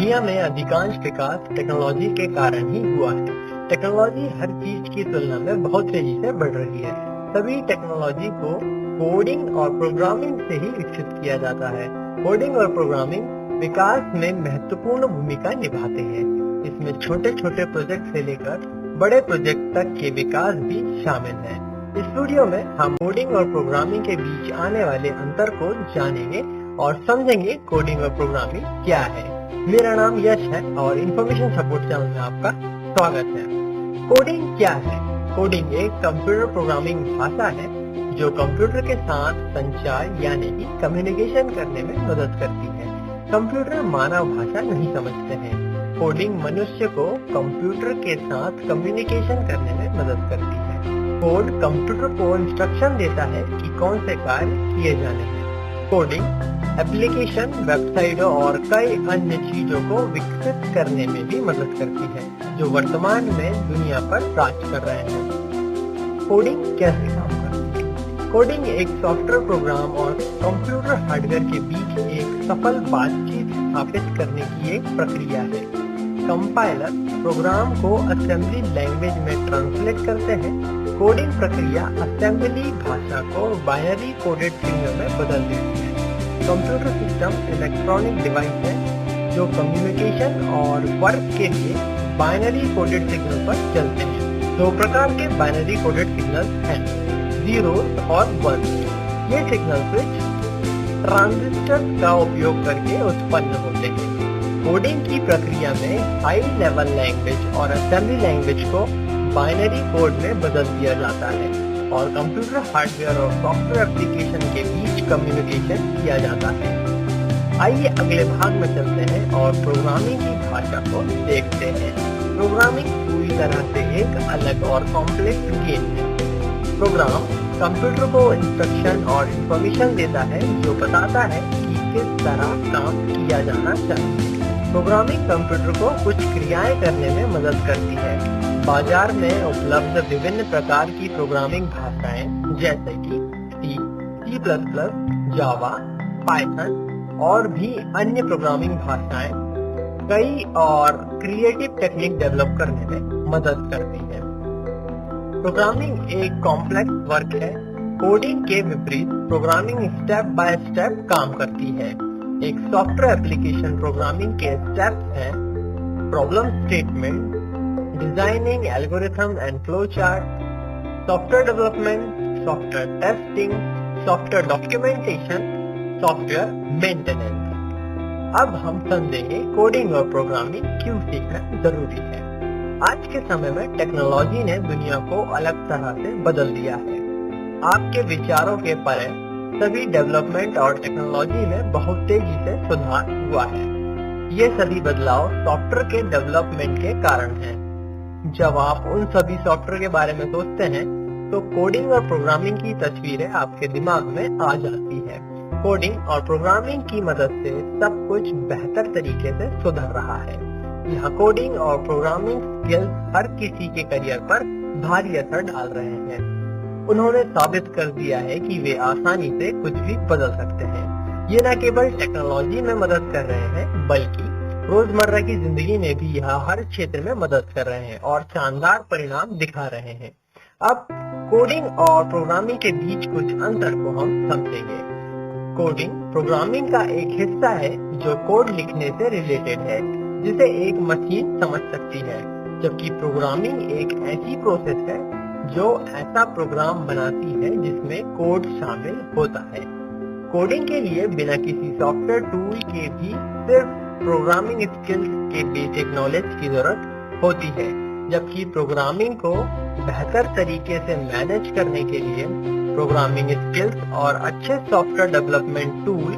दुनिया में अधिकांश विकास टेक्नोलॉजी के कारण ही हुआ है। टेक्नोलॉजी हर चीज की तुलना में बहुत तेजी से बढ़ रही है। सभी टेक्नोलॉजी को कोडिंग और प्रोग्रामिंग से ही विकसित किया जाता है। कोडिंग और प्रोग्रामिंग विकास में महत्वपूर्ण भूमिका निभाते हैं। इसमें छोटे छोटे प्रोजेक्ट से लेकर बड़े प्रोजेक्ट तक के विकास भी शामिल है। इस वीडियो में हम कोडिंग और प्रोग्रामिंग के बीच आने वाले अंतर को जानेंगे और समझेंगे कोडिंग और प्रोग्रामिंग क्या है। मेरा नाम यश है और इन्फॉर्मेशन सपोर्ट चैनल में आपका स्वागत है। कोडिंग क्या है? कोडिंग एक कंप्यूटर प्रोग्रामिंग भाषा है जो कंप्यूटर के साथ संचार यानी कि कम्युनिकेशन करने में मदद करती है। कंप्यूटर मानव भाषा नहीं समझते हैं। कोडिंग मनुष्य को कंप्यूटर के साथ कम्युनिकेशन करने में मदद करती है। कोड कंप्यूटर को इंस्ट्रक्शन देता है कि कौन से कार्य किए जाने हैं। कोडिंग एप्लीकेशन, वेबसाइटों और कई अन्य चीजों को विकसित करने में भी मदद करती है जो वर्तमान में दुनिया पर राज कर रहे हैं। कोडिंग कैसे काम करती है? कोडिंग एक सॉफ्टवेयर प्रोग्राम और कंप्यूटर हार्डवेयर के बीच एक सफल बातचीत स्थापित करने की एक प्रक्रिया है। कंपाइलर प्रोग्राम को असेंबली लैंग्वेज में ट्रांसलेट करते हैं। कोडिंग प्रक्रिया असेंबली भाषा को बाइनरी कोडेड सिग्नल में बदल देती है। कंप्यूटर सिस्टम इलेक्ट्रॉनिक डिवाइस है जो कम्युनिकेशन और वर्क के लिए बाइनरी कोडेड सिग्नल पर चलते हैं। दो प्रकार के बाइनरी कोडेड सिग्नल हैं, जीरोस और वंस। ये सिग्नल स्विच ट्रांजिस्टर का उपयोग करके उत्पन्न होते हैं। कोडिंग की प्रक्रिया में हाई लेवल लैंग्वेज और असेंबली लैंग्वेज को बाइनरी कोड में बदल दिया जाता है और कंप्यूटर हार्डवेयर और सॉफ्टवेयर एप्लीकेशन के बीच कम्युनिकेशन किया जाता है। आइए अगले भाग में चलते हैं और प्रोग्रामिंग की भाषा को देखते हैं। प्रोग्रामिंग पूरी तरह से एक अलग और कॉम्प्लेक्स गेम है। प्रोग्राम कंप्यूटर को इंस्ट्रक्शन और इंफॉर्मेशन देता है जो बताता है कि किस तरह काम किया जाना चाहिए। प्रोग्रामिंग कंप्यूटर को कुछ क्रियाएं करने में मदद करती है। बाजार में उपलब्ध विभिन्न प्रकार की प्रोग्रामिंग भाषाएं जैसे कि सी, C++, जावा, पाइथन और भी अन्य प्रोग्रामिंग भाषाएं कई और क्रिएटिव टेक्निक डेवलप करने में मदद करती है। प्रोग्रामिंग एक कॉम्प्लेक्स वर्क है। कोडिंग के विपरीत प्रोग्रामिंग स्टेप बाय स्टेप काम करती है। एक सॉफ्टवेयर एप्लीकेशन प्रोग्रामिंग के स्टेप्स हैं problem statement, designing algorithm and flow chart, software development, software testing, software documentation, software maintenance. अब हम समझेंगे कोडिंग और प्रोग्रामिंग क्यों सीखना जरूरी है। आज के समय में टेक्नोलॉजी ने दुनिया को अलग तरह से बदल दिया है। आपके विचारों के परे सभी डेवलपमेंट और टेक्नोलॉजी में बहुत तेजी से सुधार हुआ है। ये सभी बदलाव सॉफ्टवेयर के डेवलपमेंट के कारण हैं। जब आप उन सभी सॉफ्टवेयर के बारे में सोचते हैं तो कोडिंग और प्रोग्रामिंग की तस्वीरें आपके दिमाग में आ जाती है। कोडिंग और प्रोग्रामिंग की मदद से सब कुछ बेहतर तरीके से सुधर रहा है। यह कोडिंग और प्रोग्रामिंग स्किल्स हर किसी के करियर पर भारी असर डाल रहे हैं। उन्होंने साबित कर दिया है कि वे आसानी से कुछ भी बदल सकते हैं। ये न केवल टेक्नोलॉजी में मदद कर रहे हैं बल्कि रोजमर्रा की जिंदगी में भी यह हर क्षेत्र में मदद कर रहे हैं और शानदार परिणाम दिखा रहे हैं। अब कोडिंग और प्रोग्रामिंग के बीच कुछ अंतर को हम समझेंगे। कोडिंग प्रोग्रामिंग का एक हिस्सा है जो कोड लिखने से रिलेटेड है जिसे एक मशीन समझ सकती है, जबकि प्रोग्रामिंग एक ऐसी प्रोसेस है जो ऐसा प्रोग्राम बनाती है जिसमें कोड शामिल होता है। कोडिंग के लिए बिना किसी सॉफ्टवेयर टूल के भी सिर्फ प्रोग्रामिंग स्किल्स के बेसिक नॉलेज की जरूरत होती है, जबकि प्रोग्रामिंग को बेहतर तरीके से मैनेज करने के लिए प्रोग्रामिंग स्किल्स और अच्छे सॉफ्टवेयर डेवलपमेंट टूल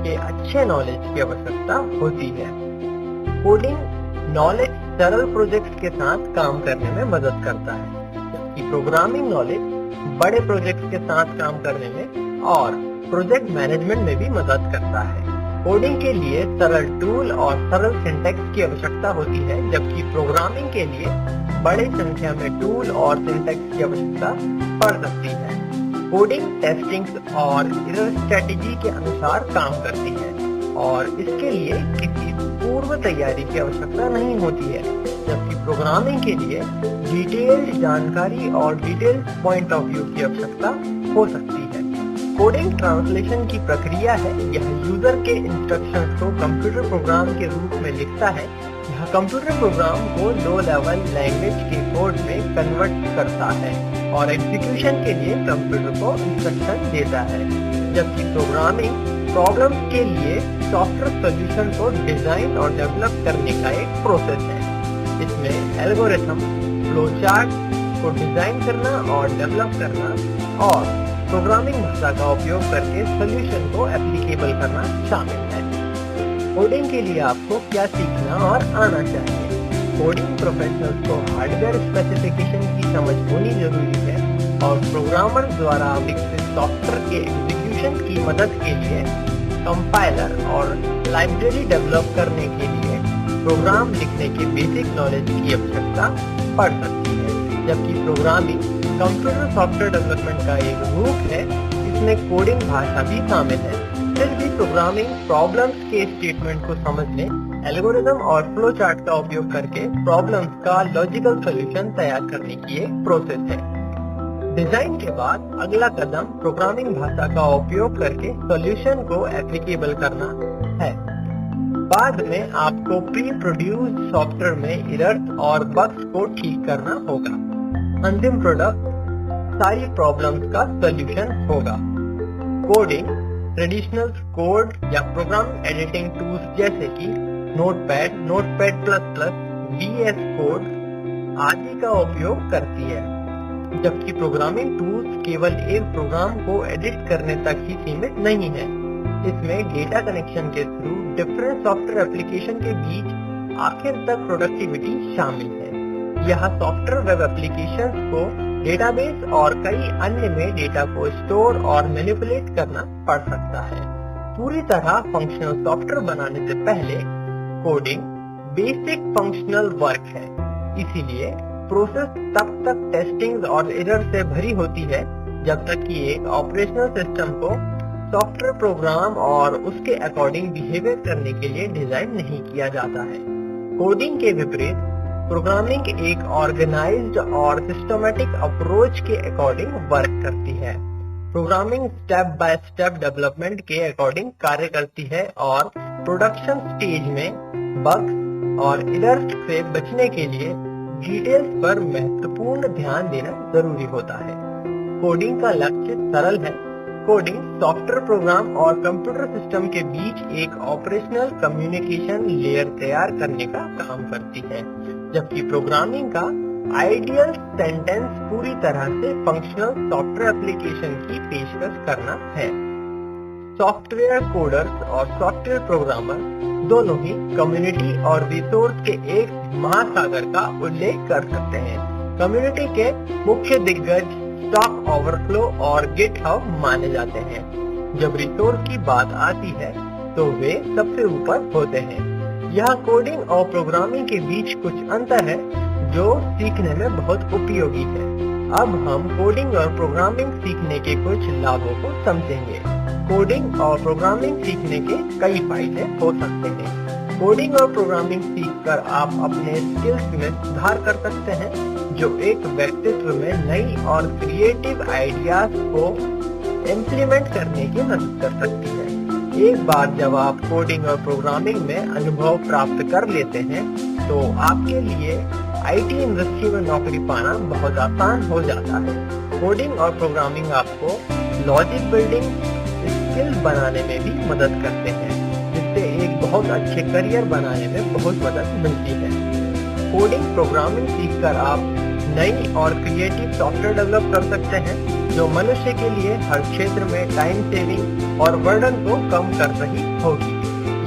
के अच्छे नॉलेज की आवश्यकता होती है। कोडिंग नॉलेज सरल प्रोजेक्ट्स के साथ काम करने में मदद करता है, जबकि प्रोग्रामिंग नॉलेज बड़े प्रोजेक्ट्स के साथ काम करने में और प्रोजेक्ट मैनेजमेंट में भी मदद करता है। कोडिंग के लिए सरल टूल और सरल सिंटैक्स की आवश्यकता होती है, जबकि प्रोग्रामिंग के लिए बड़ी संख्या में टूल और सिंटैक्स की आवश्यकता पड़ सकती है। कोडिंग टेस्टिंग और एरर स्ट्रेटेजी के अनुसार काम करती है। और इसके लिए किसी पूर्व तैयारी की आवश्यकता नहीं होती है, जबकि प्रोग्रामिंग के लिए डिटेल्ड जानकारी और डिटेल्ड पॉइंट ऑफ व्यू की आवश्यकता हो सकती है। कोडिंग ट्रांसलेशन की प्रक्रिया है। यह यूजर के इंस्ट्रक्शंस को कंप्यूटर प्रोग्राम के रूप में लिखता है। यह कंप्यूटर प्रोग्राम को लो लेवल लैंग्वेज के कोड में कन्वर्ट करता है और एग्जीक्यूशन के लिए कंप्यूटर को इंस्ट्रक्शन देता है, जबकि प्रोग्रामिंग प्रॉब्लम्स के लिए सॉफ्टवेयर सॉल्यूशन को डिजाइन और डेवलप करने का एक प्रोसेस है। इसमें एल्गोरिथम, फ्लोचार्ट को डिजाइन करना और डेवलप करना और प्रोग्रामिंग भाषा का उपयोग करके सॉल्यूशन को एप्लीकेबल करना शामिल है। कोडिंग के लिए आपको क्या सीखना और आना चाहिए? कोडिंग प्रोफेशनल्स को हार्डवेयर स्पेसिफिकेशन की समझ होनी जरूरी है और प्रोग्रामर द्वारा विकसित सॉफ्टवेयर के एग्जीक्यूशन की मदद के लिए कंपाइलर और लाइब्रेरी डेवलप करने के लिए प्रोग्राम लिखने के बेसिक नॉलेज की आवश्यकता पड़ सकती है। जबकि प्रोग्रामिंग कंप्यूटर सॉफ्टवेयर डेवलपमेंट का एक रूप है, इसमें कोडिंग भाषा भी शामिल है। फिर भी प्रोग्रामिंग प्रॉब्लम्स के स्टेटमेंट को समझने, एल्गोरिथम और फ्लो चार्ट का उपयोग करके प्रॉब्लम्स का लॉजिकल सॉल्यूशन तैयार करने की एक प्रोसेस है। डिजाइन के बाद अगला कदम प्रोग्रामिंग भाषा का उपयोग करके सॉल्यूशन को एप्लीकेबल करना है। बाद में आपको प्री प्रोड्यूस्ड सॉफ्टवेयर में एरर्स और बग्स को ठीक करना होगा। अंतिम प्रोडक्ट सारी प्रॉब्लम्स का सॉल्यूशन होगा। कोडिंग ट्रेडिशनल कोड या प्रोग्राम एडिटिंग टूल्स जैसे कि नोटपैड, नोटपैड++, VS कोड आदि का उपयोग करती है, जबकि प्रोग्रामिंग टूल्स केवल एक प्रोग्राम को एडिट करने तक ही सीमित नहीं है। इसमें डेटा कनेक्शन के थ्रू डिफरेंट सॉफ्टवेयर एप्लीकेशन के बीच आखिर तक प्रोडक्टिविटी शामिल है। यह सॉफ्टवेयर वेब एप्लीकेशंस को डेटाबेस और कई अन्य में डेटा को स्टोर और मैनिपुलेट करना पड़ सकता है। पूरी तरह फंक्शनल सॉफ्टवेयर बनाने से पहले कोडिंग बेसिक फंक्शनल वर्क है, इसीलिए प्रोसेस तब तक टेस्टिंग और एरर से भरी होती है जब तक कि एक ऑपरेशनल सिस्टम को सॉफ्टवेयर प्रोग्राम और उसके अकॉर्डिंग बिहेवियर करने के लिए डिजाइन नहीं किया जाता है। कोडिंग के विपरीत प्रोग्रामिंग एक ऑर्गेनाइज्ड और सिस्टमैटिक अप्रोच के अकॉर्डिंग वर्क करती है। Programming step by step development के अकॉर्डिंग कार्य करती है और प्रोडक्शन स्टेज में बग्स और एरर्स से बचने के लिए डिटेल्स पर महत्वपूर्ण ध्यान देना जरूरी होता है। कोडिंग का लक्ष्य सरल है। कोडिंग सॉफ्टवेयर प्रोग्राम और कंप्यूटर सिस्टम के बीच एक ऑपरेशनल कम्युनिकेशन लेयर तैयार करने का काम करती है, जबकि प्रोग्रामिंग का आइडियल सेंटेंस पूरी तरह से फंक्शनल सॉफ्टवेयर एप्लीकेशन की पेशकश करना है। सॉफ्टवेयर कोडर्स और सॉफ्टवेयर प्रोग्रामर दोनों ही कम्युनिटी और रिसोर्स के एक महासागर का उल्लेख कर सकते हैं। कम्युनिटी के मुख्य दिग्गज स्टॉक ओवरफ्लो और गिटहब माने जाते हैं। जब रिसोर्स की बात आती है तो वे सबसे ऊपर होते हैं। यह कोडिंग और प्रोग्रामिंग के बीच कुछ अंतर है जो सीखने में बहुत उपयोगी है। अब हम कोडिंग और प्रोग्रामिंग सीखने के कुछ लाभों को समझेंगे। कोडिंग और प्रोग्रामिंग सीखने के कई फायदे हो सकते हैं। कोडिंग और प्रोग्रामिंग सीखकर आप अपने स्किल्स में सुधार कर सकते हैं, जो एक व्यक्तित्व में नई और क्रिएटिव आइडियाज को इम्प्लीमेंट करने की मदद कर सकती है। एक बार जब आप कोडिंग और प्रोग्रामिंग में अनुभव प्राप्त कर लेते हैं तो आपके लिए आईटी इंडस्ट्री में नौकरी पाना बहुत आसान हो जाता है। कोडिंग और प्रोग्रामिंग आपको लॉजिक बिल्डिंग स्किल बनाने में भी मदद करते हैं, जिससे एक बहुत अच्छे करियर बनाने में बहुत मदद मिलती है। कोडिंग प्रोग्रामिंग सीखकर आप नई और क्रिएटिव सॉफ्टवेयर डेवलप कर सकते हैं, जो मनुष्य के लिए हर क्षेत्र में टाइम सेविंग और बर्डन को कम कर रही होगी।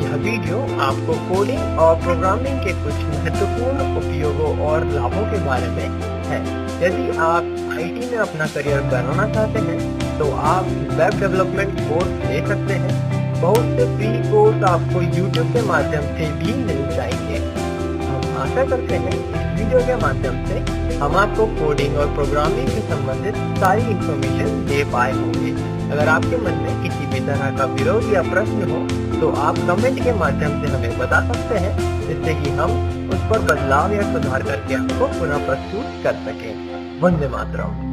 यह वीडियो आपको कोडिंग और प्रोग्रामिंग के कुछ महत्वपूर्ण उपयोगों और लाभों के बारे में है। यदि आप आईटी में अपना करियर बनाना चाहते हैं तो आप वेब डेवलपमेंट कोर्स ले सकते हैं। बहुत से फ्री कोर्स आपको यूट्यूब के माध्यम से भी मिल जाएंगे। हम आशा करते हैं इस वीडियो के माध्यम से हम आपको कोडिंग और प्रोग्रामिंग से संबंधित सारी इंफॉर्मेशन दे पाए होंगे। अगर आपके मन में किसी भी तरह का विरोध या प्रश्न हो तो आप कमेंट के माध्यम से हमें बता सकते हैं, जिससे कि हम उस पर बदलाव या सुधार करके आपको पुनः प्रस्तुत कर सकें। वंदे मातरम।